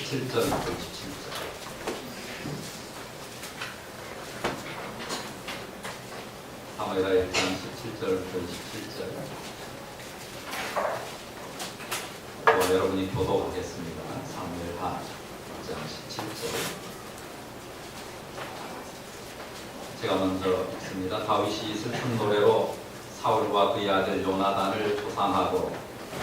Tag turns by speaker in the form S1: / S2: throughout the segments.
S1: 17절부터 27절. 사무엘하 1장 17절부터 27절. 여러분이 교독하겠습니다. 사무엘하 1장 17절. 제가 먼저 읽습니다. 다윗이 슬픈 노래로 사울과 그의 아들 요나단을 조상하고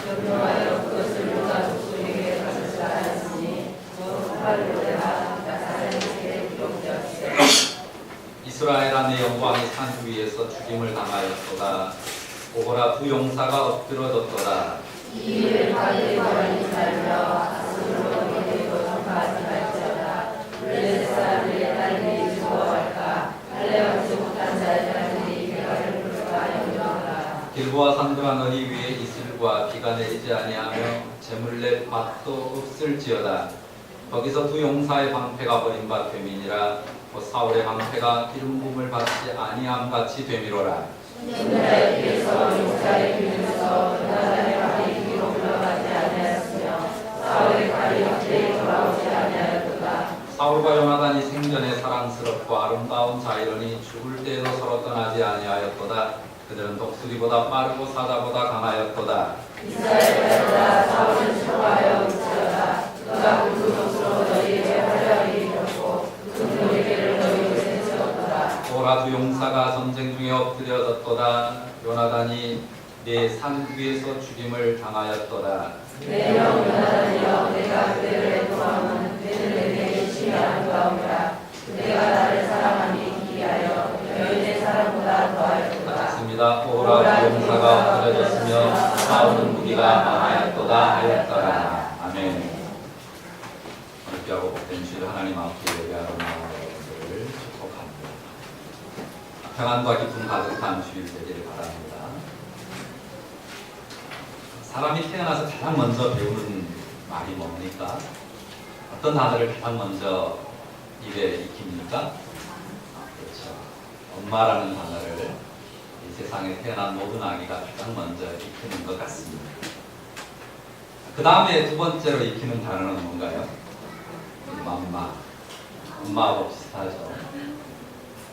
S2: 여호와여 그것을 요나 족속에게 가르치라 하였으니 그 노래가 나사렛에게 기록되었으되
S1: 이스라엘 안의 영광이 산 위에서 죽임을 당하였도다. 오호라 두 용사가 엎드러졌도다.
S2: 이 일을 가들이 멀리 살며 아스로 이르고 전파하지말지어다. 블레셋 사람들의 딸들이 죽어갈까 할례받지 못한 자의 딸들이 개가를 부르까 영영하라.
S1: 길보아 산들아 너희 위에 이슬과 비가 내리지 아니하며 재물낼 밭도 없을지어다. 거기서 두 용사의 방패가 버림받 됨이니라. 곧 사울의 방패가 기름 부음을 받지 아니함 같이 되미로라.
S2: 신라의 길에서 용사의 길에서 요나단의 발이 뒤로 물러가지 아니하였으며 사울의 발이 앞뒤에 돌아오지 아니하였도다.
S1: 사울과 요나단이 생전에 사랑스럽고 아름다운 자이러니 죽을 때에도 서로 떠나지 아니하였도다. 그들은 독수리보다 빠르고 사자보다 강하였도다.
S2: 이스라엘 딸들아 사울은 수고하여 울지어다. 그가 굵은 옷으로 너희에게 화려하게 입혔고 그 노래개를 너희 옷에 채웠도다.
S1: 오라 두 용사가 전쟁 중에 엎드려졌도다. 요나단이 내 산 위에서 죽임을 당하였도다.
S2: 내 형 요나단이여 내가 그대를 애통함은 그대를 내게 심히 가오니라. 그대가 나를 사랑함이 기하여 여인의 사랑보다 더하였도다.
S1: 같습니다. 오라 두 용사가 엎드려졌으며 사울은 무기가 망하였도다 하였더라. 아멘. 귀하고 복된 주일 하나님 앞에 예배하러 나온 여러분들을 축복합니다. 평안과 기쁨 가득한 주일 되기를 바랍니다. 사람이 태어나서 가장 먼저 배우는 말이 뭡니까? 어떤 단어를 가장 먼저 입에 익힙니까? 그렇죠. 엄마라는 단어를 이 세상에 태어난 모든 아기가 가장 먼저 익히는 것 같습니다. 그 다음에 두 번째로 익히는 단어는 뭔가요? 맘마. 엄마하고 비슷하죠.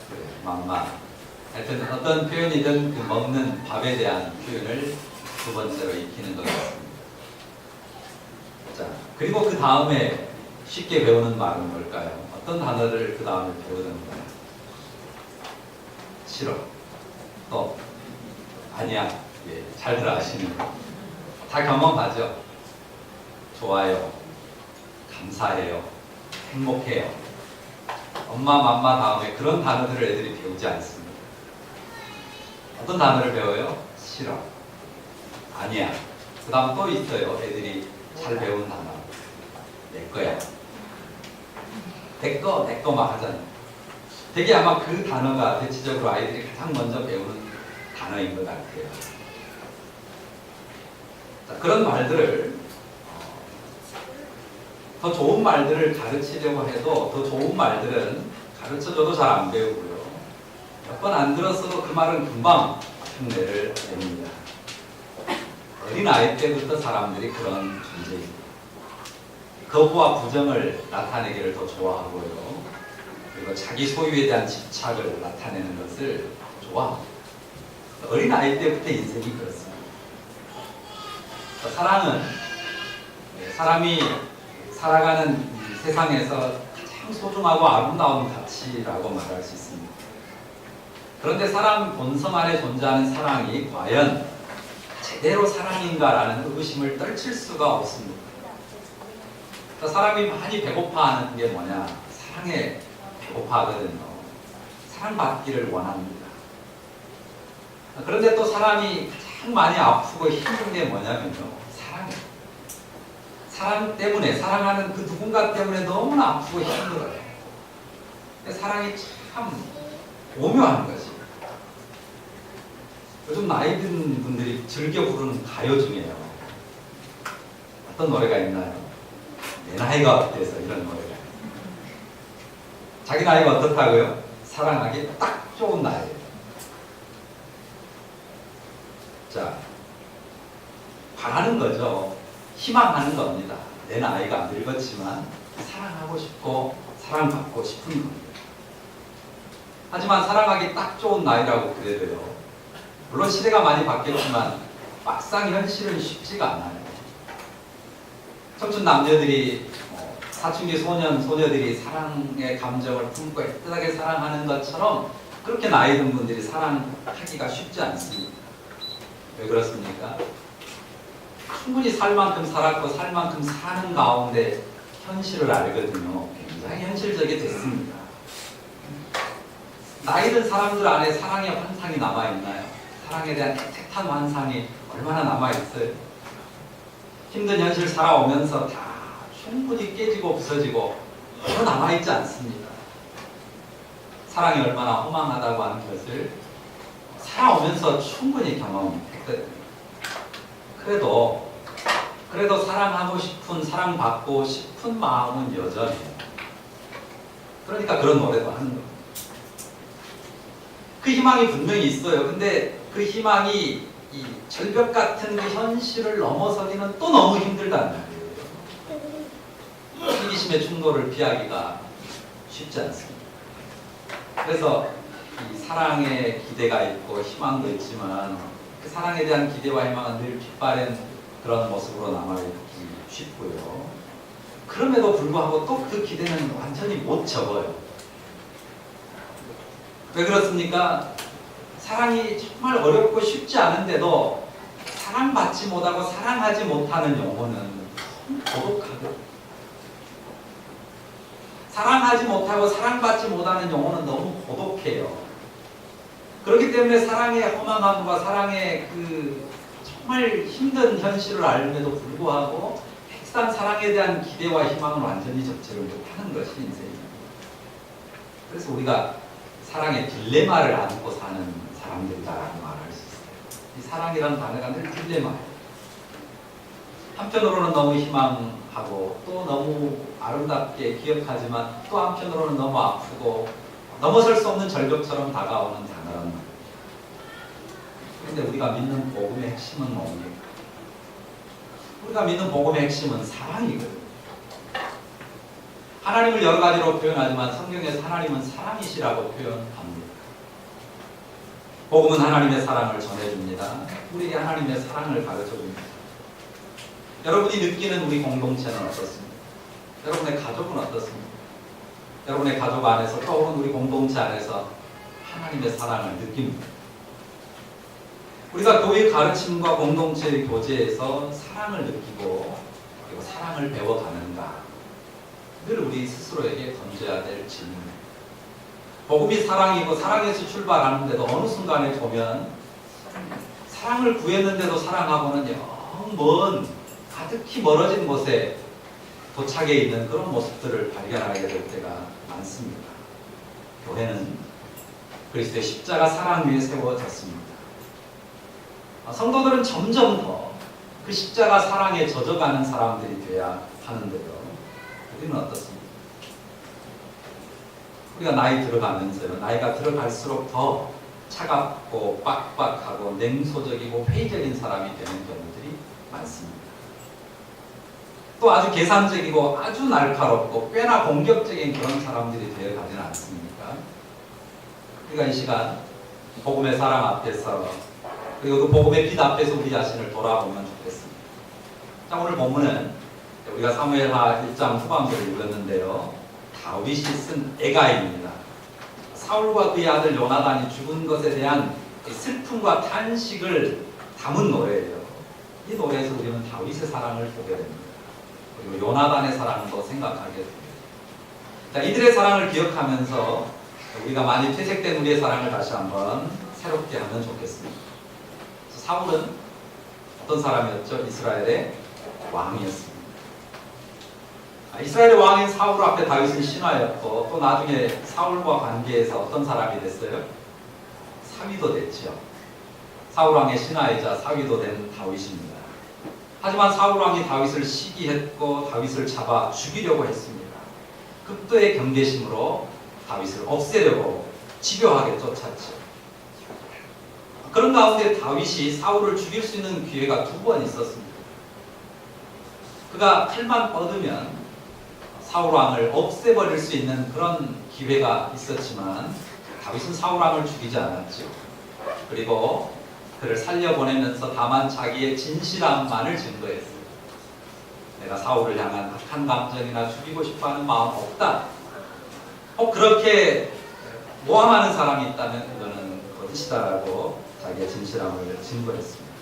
S1: 그래, 맘마. 하여튼 어떤 표현이든 그 먹는 밥에 대한 표현을 두 번째로 익히는 것 같습니다. 자, 그리고 그 다음에 쉽게 배우는 말은 뭘까요? 어떤 단어를 그 다음에 배우는가요? 싫어. 또 아니야. 예, 잘들 아시는 거. 다 경험하죠. 좋아요. 감사해요. 행복해요. 엄마, 맘마 다음에 그런 단어들을 애들이 배우지 않습니다. 어떤 단어를 배워요? 싫어. 아니야. 그 다음 또 있어요. 애들이 잘 배운 단어. 내 거야. 내 거 막 하잖아요. 되게 아마 그 단어가 대체적으로 아이들이 가장 먼저 배우는 단어인 것 같아요. 자, 그런 말들을 더 좋은 말들을 가르치려고 해도 더 좋은 말들은 가르쳐줘도 잘 안 배우고요. 몇 번 안 들었어도 그 말은 금방 흉내를 냅니다. 어린 아이 때부터 사람들이 그런 존재입니다. 거부와 부정을 나타내기를 더 좋아하고요. 그리고 자기 소유에 대한 집착을 나타내는 것을 좋아합니다. 어린 아이 때부터 인생이 그렇습니다. 사랑은 사람이 살아가는 세상에서 가장 소중하고 아름다운 가치라고 말할 수 있습니다. 그런데 사람 본성 안에 존재하는 사랑이 과연 제대로 사랑인가라는 의구심을 떨칠 수가 없습니다. 사람이 많이 배고파하는 게 뭐냐? 사랑에 배고파하거든요. 사랑받기를 원합니다. 그런데 또 사람이 가장 많이 아프고 힘든 게 뭐냐면요. 사랑이에요. 사랑 때문에, 사랑하는 그 누군가 때문에 너무나 아프고 힘들어요. 근데 사랑이 참 오묘한 것이. 요즘 나이 든 분들이 즐겨 부르는 가요 중에요. 어떤 노래가 있나요? 내 나이가 어때서 이런 노래가. 자기 나이가 어떻다고요? 사랑하기 딱 좋은 나이예요. 자, 바라는 거죠. 희망하는 겁니다. 내 나이가 늙었지만 사랑하고 싶고 사랑받고 싶은 겁니다. 하지만 사랑하기 딱 좋은 나이라고 그래도요. 물론 시대가 많이 바뀌었지만 막상 현실은 쉽지가 않아요. 청춘 남녀들이 사춘기 소녀들이 사랑의 감정을 품고 애틋하게 사랑하는 것처럼 그렇게 나이 든 분들이 사랑하기가 쉽지 않습니다. 왜 그렇습니까? 충분히 살 만큼 살았고 살 만큼 사는 가운데 현실을 알거든요. 굉장히 현실적이 됐습니다. 나이 든 사람들 안에 사랑의 환상이 남아있나요? 사랑에 대한 애틋한 환상이 얼마나 남아있어요? 힘든 현실 살아오면서 다 충분히 깨지고 부서지고 별로 남아있지 않습니다. 사랑이 얼마나 허망하다고 하는 것을 살아오면서 충분히 경험했거든요. 그래도 사랑하고 싶은, 사랑받고 싶은 마음은 여전해요. 그러니까 그런 노래도 하는 겁니다. 그 희망이 분명히 있어요. 근데 그 희망이 이 절벽 같은 그 현실을 넘어서기는 또 너무 힘들다는 말이에요. 이기심의 충돌을 피하기가 쉽지 않습니다. 그래서 이 사랑에 기대가 있고 희망도 있지만 그 사랑에 대한 기대와 희망은 늘 빛바랜 그런 모습으로 남아있기 쉽고요. 그럼에도 불구하고 또 그 기대는 완전히 못 접어요. 왜 그렇습니까? 사랑이 정말 어렵고 쉽지 않은데도 사랑받지 못하고 사랑하지 못하는 영혼은 고독하거든요. 사랑하지 못하고 사랑받지 못하는 영혼은 너무 고독해요. 그렇기 때문에 사랑의 허망함과 사랑의 그 정말 힘든 현실을 알면도 불구하고 핵산 사랑에 대한 기대와 희망을 완전히 접지를 못하는 것이 인생입니다. 그래서 우리가 사랑의 딜레마를 안고 사는 사람들이다라고 말할 수 있어요. 이 사랑이라는 단어가 늘 딜레마예요. 한편으로는 너무 희망하고 또 너무 아름답게 기억하지만 또 한편으로는 너무 아프고 넘어설 수 없는 절벽처럼 다가오는 단어란 말이에요. 그런데 우리가 믿는 복음의 핵심은 뭡니까? 우리가 믿는 복음의 핵심은 사랑이거든요. 하나님을 여러 가지로 표현하지만 성경에서 하나님은 사랑이시라고 표현합니다. 복음은 하나님의 사랑을 전해줍니다. 우리에게 하나님의 사랑을 가르쳐줍니다. 여러분이 느끼는 우리 공동체는 어떻습니까? 여러분의 가족은 어떻습니까? 여러분의 가족 안에서 떠오른 우리 공동체 안에서 하나님의 사랑을 느낍니다. 우리가 교회 가르침과 공동체의 교제에서 사랑을 느끼고 그리고 사랑을 배워가는가? 늘 우리 스스로에게 던져야 될 질문입니다. 복음이 사랑이고 사랑에서 출발하는데도 어느 순간에 보면 사랑을 구했는데도 사랑하고는 영 먼 가득히 멀어진 곳에 도착해 있는 그런 모습들을 발견하게 될 때가 많습니다. 교회는 그리스도의 십자가 사랑 위에 세워졌습니다. 성도들은 점점 더 그 십자가 사랑에 젖어가는 사람들이 되어야 하는데요. 우리는 어떻습니까? 우리가 나이 들어가면서요. 나이가 들어갈수록 더 차갑고 빡빡하고 냉소적이고 회의적인 사람이 되는 경우들이 많습니다. 또 아주 계산적이고 아주 날카롭고 꽤나 공격적인 그런 사람들이 되어가지는 않습니까? 우리가 이 시간 복음의 사랑 앞에서 그리고 그 복음의 빛 앞에서 우리 자신을 돌아보면 좋겠습니다. 자, 오늘 본문은 우리가 사무엘하 1장 후반부를 읽었는데요. 다윗이 쓴 애가입니다. 사울과 그의 아들 요나단이 죽은 것에 대한 슬픔과 탄식을 담은 노래예요. 이 노래에서 우리는 다윗의 사랑을 보게 됩니다. 그리고 요나단의 사랑도 생각하게 됩니다. 자, 이들의 사랑을 기억하면서 우리가 많이 퇴색된 우리의 사랑을 다시 한번 새롭게 하면 좋겠습니다. 사울은 어떤 사람이었죠? 이스라엘의 왕이었습니다. 이스라엘의 왕인 사울 앞에 다윗은 신하였고 또 나중에 사울과 관계에서 어떤 사람이 됐어요? 사위도 됐죠. 사울 왕의 신하이자 사위도 된 다윗입니다. 하지만 사울 왕이 다윗을 시기했고 다윗을 잡아 죽이려고 했습니다. 극도의 경계심으로 다윗을 없애려고 집요하게 쫓았죠. 그런 가운데 다윗이 사울을 죽일 수 있는 기회가 2번 있었습니다. 그가 칼만 뻗으면 사울 왕을 없애버릴 수 있는 그런 기회가 있었지만 다윗은 사울 왕을 죽이지 않았죠. 그리고 그를 살려보내면서 다만 자기의 진실함만을 증거했어요. 내가 사울을 향한 악한 감정이나 죽이고 싶어하는 마음 없다. 그렇게 모함하는 사람이 있다면 그거는 거짓이다라고 자기의 진실함을 증거했습니다.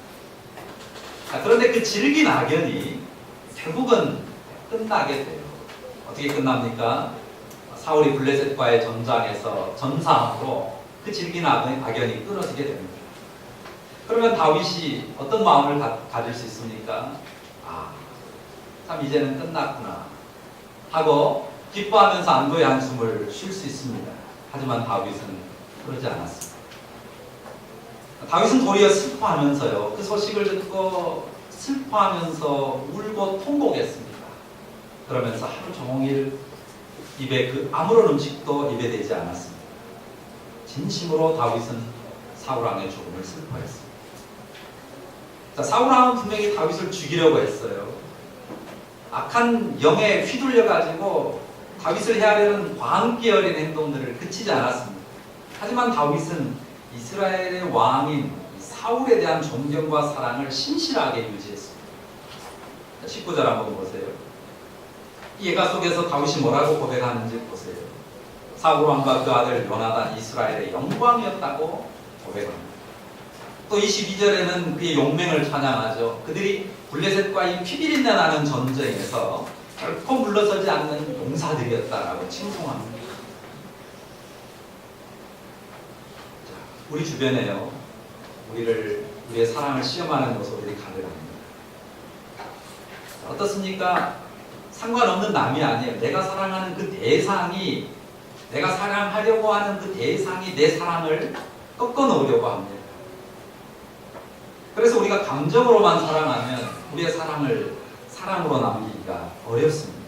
S1: 그런데 그 질긴 악연이 결국은 끝나게 돼요. 어떻게 끝납니까? 사울이 블레셋과의 전장에서 전사함으로 그 질긴 악연이 끊어지게 됩니다. 그러면 다윗이 어떤 마음을 가질 수 있습니까? 참 이제는 끝났구나 하고 기뻐하면서 안도의 한숨을 쉴 수 있습니다. 하지만 다윗은 그러지 않았습니다. 다윗은 도리어 슬퍼하면서요, 그 소식을 듣고 슬퍼하면서 울고 통곡했습니다. 그러면서 하루 종일 입에 아무런 음식도 입에 대지 않았습니다. 진심으로 다윗은 사울왕의 죽음을 슬퍼했습니다. 사울왕은 분명히 다윗을 죽이려고 했어요. 악한 영에 휘둘려가지고 다윗을 헤아리는 광기 어린 행동들을 그치지 않았습니다. 하지만 다윗은 이스라엘의 왕인 사울에 대한 존경과 사랑을 신실하게 유지했습니다. 19절 한번 보세요. 이 예가 속에서 다윗이 뭐라고 고백하는지 보세요. 사울 왕과 그 아들 요나단 이스라엘의 영광이었다고 고백합니다. 또 22절에는 그의 용맹을 찬양하죠. 그들이 블레셋과 이 피비린내 나는 전쟁에서 결코 물러서지 않는 용사들이었다라고 칭송합니다. 우리 주변에요, 우리의 사랑을 시험하는 모습들이 가득합니다. 어떻습니까? 상관없는 남이 아니에요. 내가 사랑하는 그 대상이, 내가 사랑하려고 하는 그 대상이 내 사랑을 꺾어 놓으려고 합니다. 그래서 우리가 감정으로만 사랑하면 우리의 사랑을 사랑으로 남기기가 어렵습니다.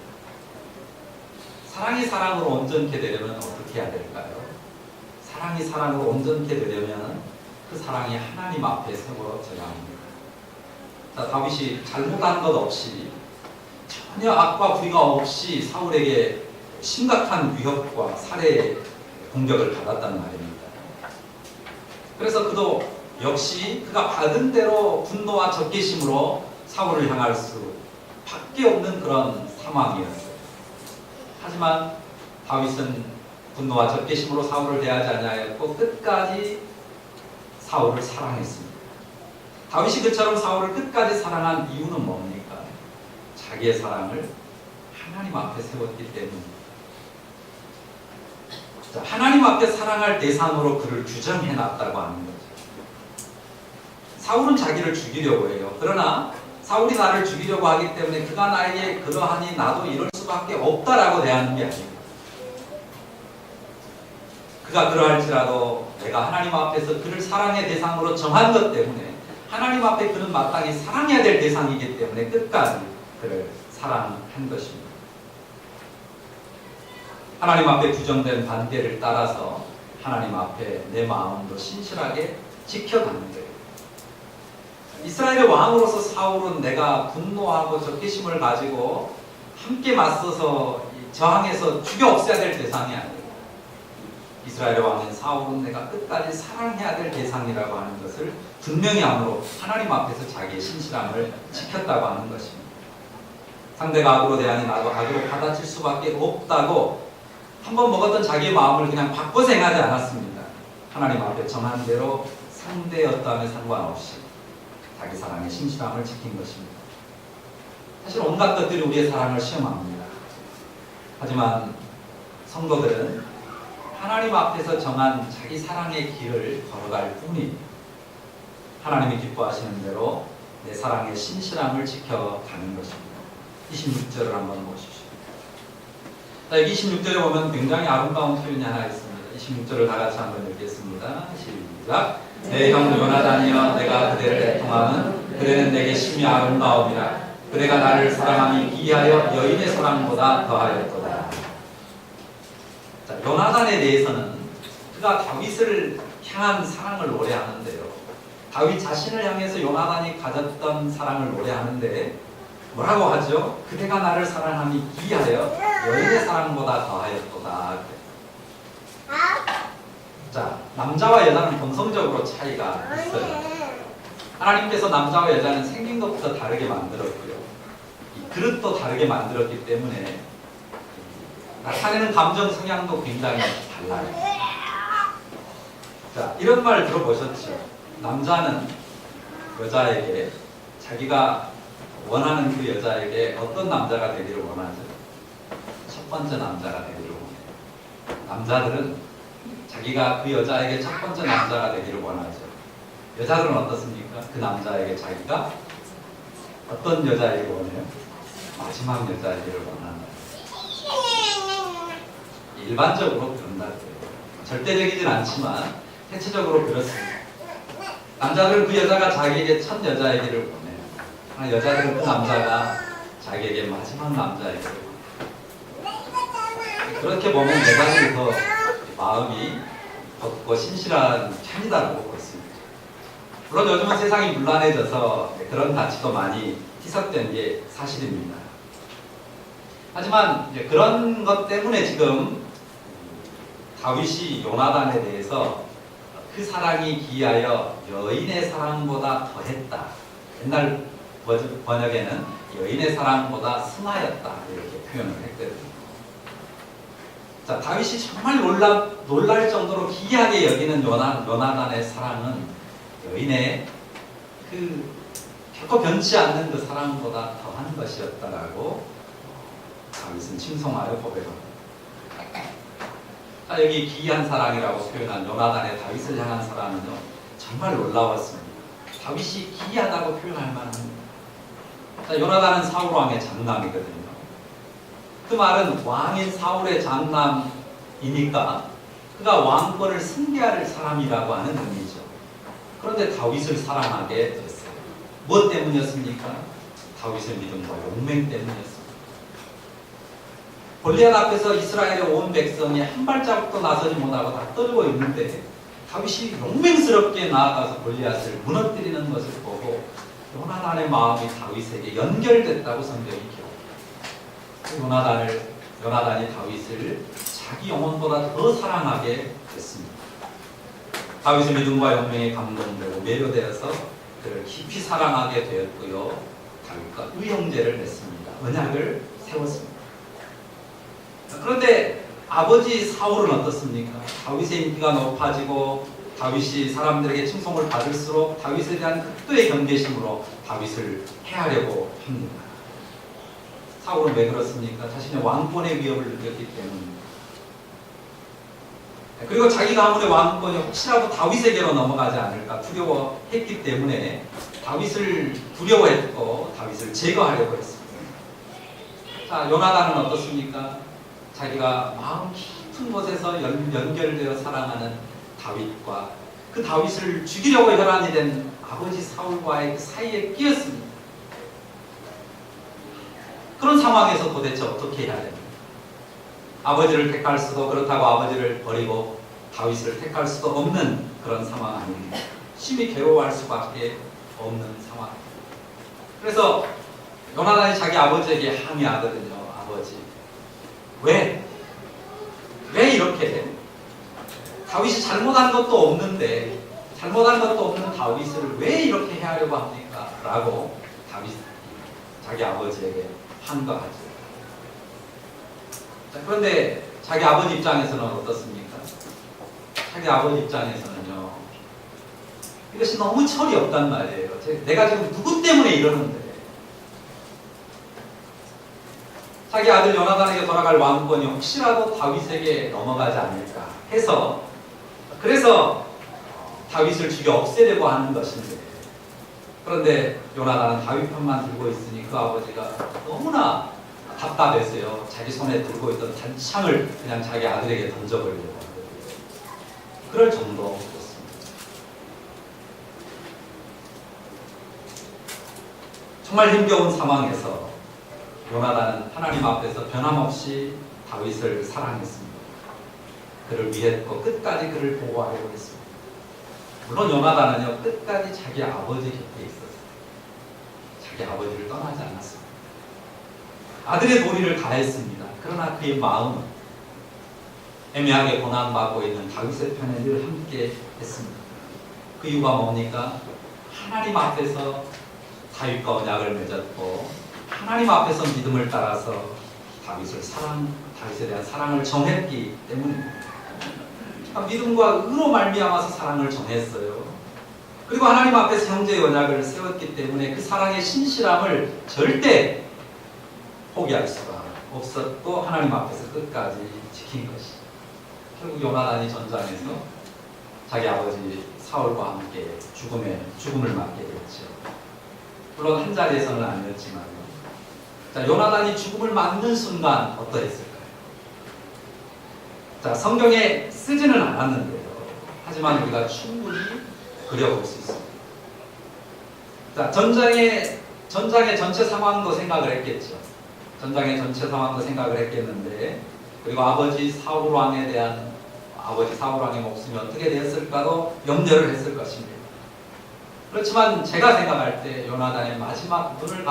S1: 사랑이 사랑으로 온전케 되려면 어떻게 해야 될까요? 사랑이 사랑으로 온전케 되려면 그 사랑이 하나님 앞에 세워져야 합니다. 다윗이 잘못한 것 없이 전혀 악과 불의가 없이 사울에게 심각한 위협과 살해의 공격을 받았다는 말입니다. 그래서 그도 역시 그가 받은 대로 분노와 적개심으로 사울을 향할 수밖에 없는 그런 상황이었어요. 하지만 다윗은 분노와 적개심으로 사울을 대하지 아니하였고 끝까지 사울을 사랑했습니다. 다윗이 그처럼 사울을 끝까지 사랑한 이유는 뭡니까? 자기의 사랑을 하나님 앞에 세웠기 때문입니다. 하나님 앞에 사랑할 대상으로 그를 규정해놨다고 하는 거죠. 사울은 자기를 죽이려고 해요. 그러나 사울이 나를 죽이려고 하기 때문에 그가 나에게 그러하니 나도 이럴 수밖에 없다라고 대하는 게 아닙니다. 그가 그러할지라도 내가 하나님 앞에서 그를 사랑의 대상으로 정한 것 때문에 하나님 앞에 그는 마땅히 사랑해야 될 대상이기 때문에 끝까지 그를 사랑한 것입니다. 하나님 앞에 규정된 관계를 따라서 하나님 앞에 내 마음도 신실하게 지켜가는 거예요. 이스라엘의 왕으로서 사울은 내가 분노하고 적개심을 가지고 함께 맞서서 저항해서 죽여 없애야 될 대상이 아니에요. 이스라엘의 왕인 사울은 내가 끝까지 사랑해야 될 대상이라고 하는 것을 분명히 함으로 하나님 앞에서 자기의 신실함을 지켰다고 하는 것입니다. 상대가 악으로 대하니 나도 악으로 받아칠 수밖에 없다고 한번 먹었던 자기의 마음을 그냥 바꿔서 행하지 않았습니다. 하나님 앞에 정한 대로 상대였다면 상관없이 자기 사랑의 신실함을 지킨 것입니다. 사실 온갖 것들이 우리의 사랑을 시험합니다. 하지만 성도들은 하나님 앞에서 정한 자기 사랑의 길을 걸어갈 뿐입니다. 하나님이 기뻐하시는 대로 내 사랑의 신실함을 지켜가는 것입니다. 26절을 한번 보십시오. 여기 26절에 보면 굉장히 아름다운 표현이 하나 있습니다. 26절을 다 같이 한번 읽겠습니다. 시작. 내 형 요나단이여 내가 그대를 애통함은 그대는 내게 심히 아름다움이라 그대가 나를 사랑함이 기하여 여인의 사랑보다 더하였도다. 자, 요나단에 대해서는 그가 다윗을 향한 사랑을 노래하는데요. 다윗 자신을 향해서 요나단이 가졌던 사랑을 노래하는데 뭐라고 하죠? 그대가 나를 사랑함이 기하여 여인의 사랑보다 더하였도다. 자, 남자와 여자는 본성적으로 차이가 있어요. 하나님께서 남자와 여자는 생긴 것부터 다르게 만들었고요. 이 그릇도 다르게 만들었기 때문에 나타내는 감정 성향도 굉장히 달라요. 자, 이런 말 들어보셨죠? 남자는 여자에게 자기가 원하는 그 여자에게 어떤 남자가 되기를 원하죠? 첫 번째 남자가 되기를 원해요. 남자들은 자기가 그 여자에게 첫 번째 남자가 되기를 원하죠. 여자들은 어떻습니까? 그 남자에게 자기가 어떤 여자에게 원해요? 마지막 여자에게를 원한다. 일반적으로 그런다고요. 절대적이진 않지만 대체적으로 그렇습니다. 남자들은 그 여자가 자기에게 첫 여자이기를 원해요. 그러나 여자들은 그 남자가 자기에게 마지막 남자이기를 원해요. 그렇게 보면 여자들이 더 마음이 걷고 신실한 편이다라고 볼 수 있습니다. 물론 요즘은 세상이 문란해져서 그런 가치도 많이 희석된 게 사실입니다. 하지만 이제 그런 것 때문에 지금 다윗이 요나단에 대해서 그 사랑이 기하여 여인의 사랑보다 더했다. 옛날 번역에는 여인의 사랑보다 승하였다 이렇게 표현을 했거든요. 자, 다윗이 정말 놀랄 정도로 기이하게 여기는 요나단의 사랑은 여인의 그 결코 변치 않는 그 사랑보다 더한 것이었다라고 다윗은 칭송하여 고백합니다. 자, 여기 기이한 사랑이라고 표현한 요나단의 다윗을 향한 사랑은요 정말 놀라웠습니다. 다윗이 기이하다고 표현할 만합니다. 자, 요나단은 사울 왕의 장남이거든요. 그 말은 왕인 사울의 장남이니까 그가 왕권을 승계할 사람이라고 하는 의미죠. 그런데 다윗을 사랑하게 됐어요. 무엇 때문이었습니까? 다윗의 믿음과 용맹 때문이었습니다. 골리앗 앞에서 이스라엘의 온 백성이 한 발자국도 나서지 못하고 다 떨고 있는데 다윗이 용맹스럽게 나아가서 골리앗을 무너뜨리는 것을 보고 요나단의 마음이 다윗에게 연결됐다고 성경이 기록합니다. 요나단이 다윗을 자기 영혼보다 더 사랑하게 됐습니다. 다윗의 믿음과 용맹에 감동되고 매료되어서 그를 깊이 사랑하게 되었고요. 다윗과 의형제를 맺습니다. 언약을 세웠습니다. 그런데 아버지 사울은 어떻습니까? 다윗의 인기가 높아지고 다윗이 사람들에게 칭송을 받을수록 다윗에 대한 극도의 경계심으로 다윗을 해하려고 합니다. 사울은 왜 그렇습니까? 자신의 왕권의 위협을 느꼈기 때문입니다. 그리고 자기 가문의 왕권이 혹시라도 다윗에게로 넘어가지 않을까 두려워했기 때문에 다윗을 두려워했고 다윗을 제거하려고 했습니다. 자, 요나단은 어떻습니까? 자기가 마음 깊은 곳에서 연결되어 사랑하는 다윗과 그 다윗을 죽이려고 혈안이 된 아버지 사울과의 그 사이에 끼었습니다. 그런 상황에서 도대체 어떻게 해야 됩니까? 아버지를 택할 수도 그렇다고 아버지를 버리고 다윗을 택할 수도 없는 그런 상황 아닙니까? 심히 괴로워할 수밖에 없는 상황. 그래서 요나단이 자기 아버지에게 항의하거든요. 아버지, 왜 이렇게 다윗이 잘못한 것도 없는데 잘못한 것도 없는 다윗을 왜 이렇게 해하려고 합니까? 라고 자기 아버지에게 항거하죠. 자, 그런데 자기 아버지 입장에서는 어떻습니까? 자기 아버지 입장에서는요 이것이 너무 철이 없단 말이에요. 내가 지금 누구 때문에 이러는데 자기 아들 요나단에게 돌아갈 왕권이 혹시라도 다윗에게 넘어가지 않을까 해서 그래서 다윗을 죽여 없애려고 하는 것인데 그런데 요나단은 다윗 편만 들고 있으니 그 아버지가 너무나 답답해서요 자기 손에 들고 있던 단창을 그냥 자기 아들에게 던져버리려고 하거든요. 그럴 정도였습니다. 정말 힘겨운 상황에서 요나단은 하나님 앞에서 변함없이 다윗을 사랑했습니다. 그를 위했고 끝까지 그를 보호하려고 했습니다. 물론 요나단은요 끝까지 자기 아버지 곁에 있었어요. 자기 아버지를 떠나지 않았습니다. 아들의 도리를 다했습니다. 그러나 그의 마음은 애매하게 고난받고 있는 다윗의 편에 늘 함께 했습니다. 그 이유가 뭡니까? 하나님 앞에서 다윗과 언약을 맺었고 하나님 앞에서 믿음을 따라서 다윗에 대한 사랑을 정했기 때문입니다. 그러니까 믿음과 의로 말미암아서 사랑을 정했어요. 그리고 하나님 앞에서 형제의 언약을 세웠기 때문에 그 사랑의 신실함을 절대 포기할 수가 없었고 하나님 앞에서 끝까지 지킨 것이. 결국 요나단이 전장에서 자기 아버지 사울과 함께 죽음을 맞게 됐죠. 물론 한 자리에서는 아니었지만, 자, 요나단이 죽음을 맞는 순간 어떠했을까요? 자, 성경에 쓰지는 않았는데요. 하지만 우리가 충분히 그려볼 수 있습니다. 자, 전장의 전체 상황도 생각을 했겠죠. 전장의 전체 상황도 생각을 했겠는데, 그리고 아버지 사울 왕의 목숨이 어떻게 되었을까도 염려를 했을 것입니다. 그렇지만 제가 생각할 때 요나단의 마지막 눈을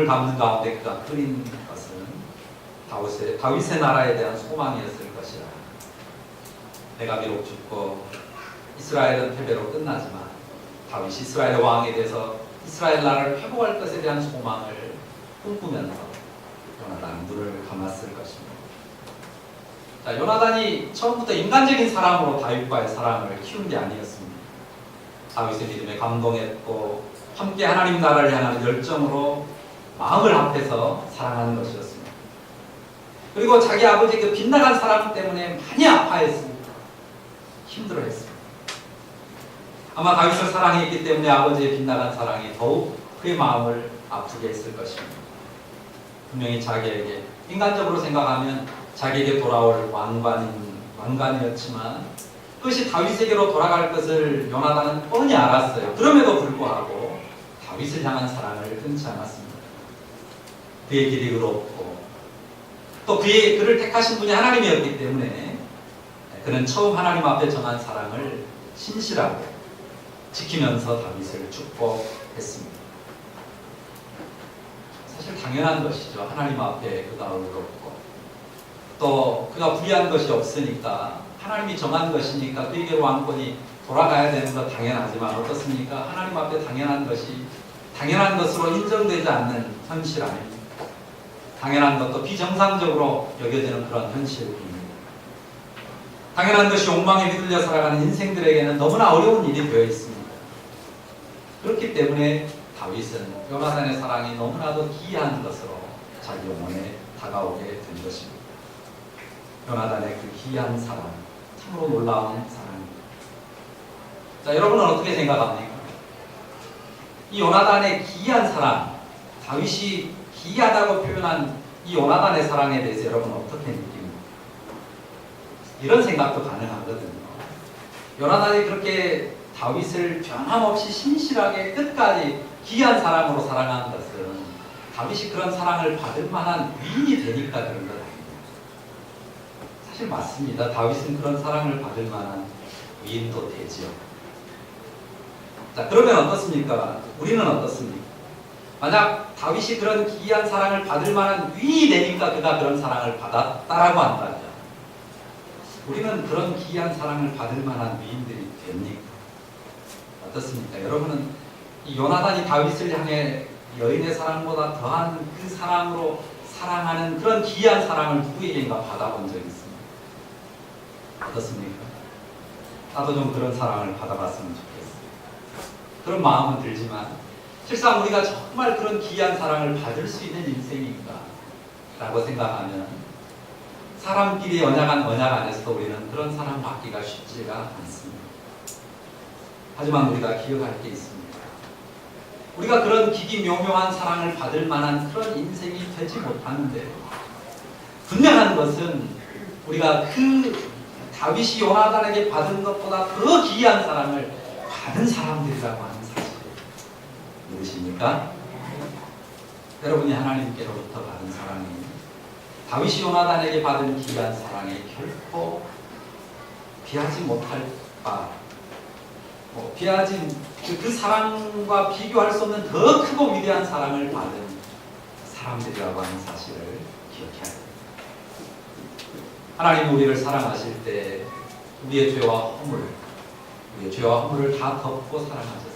S1: 감는 가운데 그가 그린 것은 다윗의 나라에 대한 소망이었을 것이라. 내가 비록 죽고 이스라엘은 패배로 끝나지만 다윗이 이스라엘의 왕이 돼서 이스라엘 나라를 회복할 것에 대한 소망을 꿈꾸면서 요나단은 눈을 감았을 것입니다. 자, 요나단이 처음부터 인간적인 사랑으로 다윗과의 사랑을 키운 게 아니었습니다. 다윗의 믿음에 감동했고 함께 하나님 나라를 향하는 열정으로 마음을 합해서 사랑하는 것이었습니다. 그리고 자기 아버지의 그 빗나간 사랑 때문에 많이 아파했습니다. 힘들어했습니다. 아마 다윗을 사랑했기 때문에 아버지의 빗나간 사랑이 더욱 그의 마음을 아프게 했을 것입니다. 분명히 자기에게, 인간적으로 생각하면 자기에게 돌아올 왕관이었지만 그것이 다윗에게로 돌아갈 것을 요나단은 뻔히 알았어요. 그럼에도 불구하고 다윗을 향한 사랑을 끊지 않았습니다. 그의 길이 의롭고 또 그를 택하신 분이 하나님이었기 때문에 그는 처음 하나님 앞에 정한 사랑을 신실하게 지키면서 다윗을 축복했습니다. 사실 당연한 것이죠. 하나님 앞에 그가 의롭고 또 그가 불의한 것이 없으니까, 하나님이 정한 것이니까 그에게로 왕권이 돌아가야 되는 것 당연하지만 어떻습니까? 하나님 앞에 당연한 것으로 인정되지 않는 현실 아닙니다. 당연한 것도 비정상적으로 여겨지는 그런 현실입니다. 당연한 것이 욕망에 휘둘려 살아가는 인생들에게는 너무나 어려운 일이 되어 있습니다. 그렇기 때문에 다윗은 요나단의 사랑이 너무나도 기이한 것으로 자기 영혼에 다가오게 된 것입니다. 요나단의 그 기이한 사랑, 참으로 놀라운 사랑입니다. 자, 여러분은 어떻게 생각합니까? 이 요나단의 기이한 사랑, 다윗이 기이하다고 표현한 이 요나단의 사랑에 대해서 여러분은 어떻게 느낍니까? 이런 생각도 가능하거든요. 요나단이 그렇게 다윗을 변함없이 신실하게 끝까지 기이한 사랑으로 사랑한 것은 다윗이 그런 사랑을 받을 만한 위인이 되니까 그런 것 아닙니다. 사실 맞습니다. 다윗은 그런 사랑을 받을 만한 위인도 되지요. 자, 그러면 어떻습니까? 우리는 어떻습니까? 만약 다윗이 그런 기이한 사랑을 받을 만한 위인이 되니까 그가 그런 사랑을 받았다라고 한다면 우리는 그런 기이한 사랑을 받을 만한 위인들이 됩니까? 어떻습니까? 여러분은 이 요나단이 다윗을 향해 여인의 사랑보다 더한 그 사랑으로 사랑하는 그런 기이한 사랑을 누구에게인가 받아본 적이 있습니다. 어떻습니까? 나도 좀 그런 사랑을 받아봤으면 좋겠어요. 그런 마음은 들지만 실상 우리가 정말 그런 기이한 사랑을 받을 수 있는 인생인가 라고 생각하면 사람끼리 언약 안에서도 우리는 그런 사랑 받기가 쉽지가 않습니다. 하지만 우리가 기억할 게 있습니다. 우리가 그런 기기묘묘한 사랑을 받을 만한 그런 인생이 되지 못하는데 분명한 것은 우리가 그 다윗이 요나단에게 받은 것보다 더 기이한 사랑을 받은 사람들이라고 하는 사실 무엇입니까? 여러분이 하나님께로부터 받은 사랑이 다윗이 요나단에게 받은 기이한 사랑에 결코 비하지 못할 바, 비하지 그 사랑과 비교할 수 없는 더 크고 위대한 사랑을 받은 사람들이라고 하는 사실을 기억해야 됩니다. 하나님 우리를 사랑하실 때 우리의 죄와 허물을 다 덮고 사랑하셨습니다.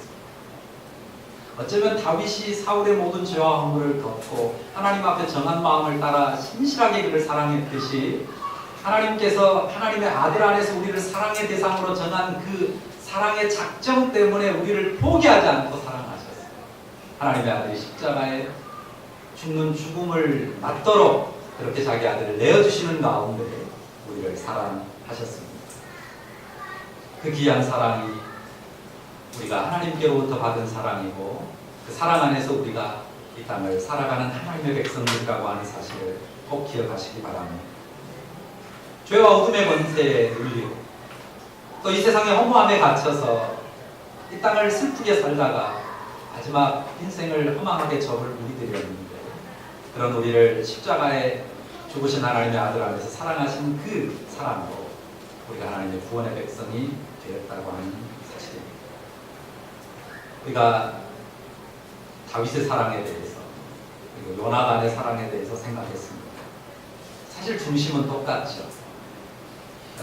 S1: 어쩌면 다윗이 사울의 모든 죄와 허물을 덮고 하나님 앞에 정한 마음을 따라 신실하게 그를 사랑했듯이 하나님께서 하나님의 아들 안에서 우리를 사랑의 대상으로 정한 그 사랑의 작정 때문에 우리를 포기하지 않고 사랑하셨어요. 하나님의 아들이 십자가에 죽는 죽음을 맞도록 그렇게 자기 아들을 내어주시는 가운데 우리를 사랑하셨습니다. 그 귀한 사랑이 우리가 하나님께로부터 받은 사랑이고 그 사랑 안에서 우리가 이 땅을 살아가는 하나님의 백성들이라고 하는 사실을 꼭 기억하시기 바랍니다. 죄와 어둠의 권세에 눌리고 또 이 세상의 허무함에 갇혀서 이 땅을 슬프게 살다가 마지막 인생을 허망하게 접을 우리들이었는데 그런 우리를 십자가에 죽으신 하나님의 아들 안에서 사랑하신 그 사랑으로 우리가 하나님의 구원의 백성이 되었다고 하는 사실입니다. 우리가 다윗의 사랑에 대해서 그리고 요나단의 사랑에 대해서 생각했습니다. 사실 중심은 똑같죠.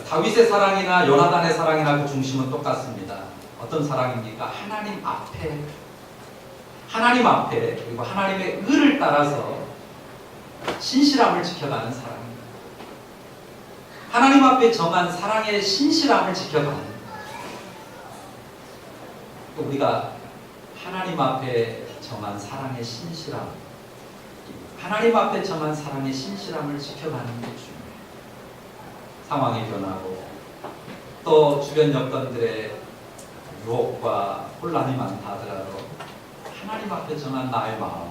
S1: 다윗의 사랑이나 요나단의 사랑이나 그 중심은 똑같습니다. 어떤 사랑입니까? 하나님 앞에 그리고 하나님의 의를 따라서 신실함을 지켜가는 사랑입니다. 하나님 앞에 정한 사랑의 신실함을 지켜가는 또 우리가 하나님 앞에 정한 사랑의 신실함, 하나님 앞에 정한 사랑의 신실함을 지켜가는 게 중요해요. 상황이 변하고 또 주변 여건들의 유혹과 혼란이 많다 하더라도 하나님 앞에 정한 나의 마음을,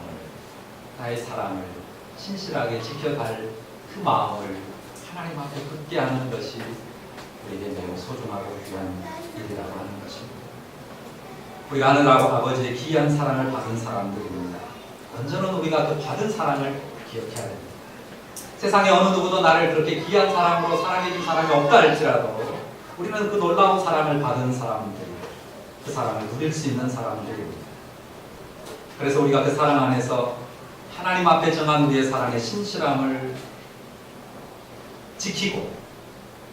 S1: 나의 사랑을 신실하게 지켜갈 그 마음을 하나님 앞에 굳게 하는 것이 우리에게 매우 소중하고 귀한 일이라고 하는 것입니다. 우리가 하늘 아버지의 귀한 사랑을 받은 사람들입니다. 먼저는 우리가 그 받은 사랑을 기억해야 됩니다. 세상에 어느 누구도 나를 그렇게 귀한 사랑으로 사랑해준 사람이 없다 할지라도 우리는 그 놀라운 사랑을 받은 사람들이고 그 사랑을 누릴 수 있는 사람들입니다. 그래서 우리가 그 사랑 안에서 하나님 앞에 정한 우리의 사랑의 신실함을 지키고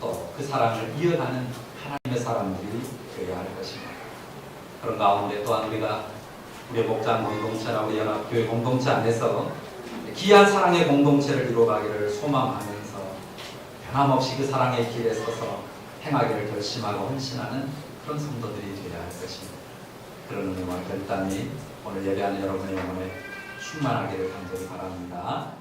S1: 또 그 사랑을 이어가는 하나님의 사람들이 되어야 할 것입니다. 그런 가운데 또한 우리가 우리 목장 공동체나 우리 연합교회 공동체 안에서 귀한 사랑의 공동체를 이루어가기를 소망하면서 변함없이 그 사랑의 길에 서서 행하기를 결심하고 헌신하는 그런 성도들이 되어야 할 것입니다. 그런 의미와 결단이 오늘 예배하는 여러분의 영혼에 충만하기를 간절히 바랍니다.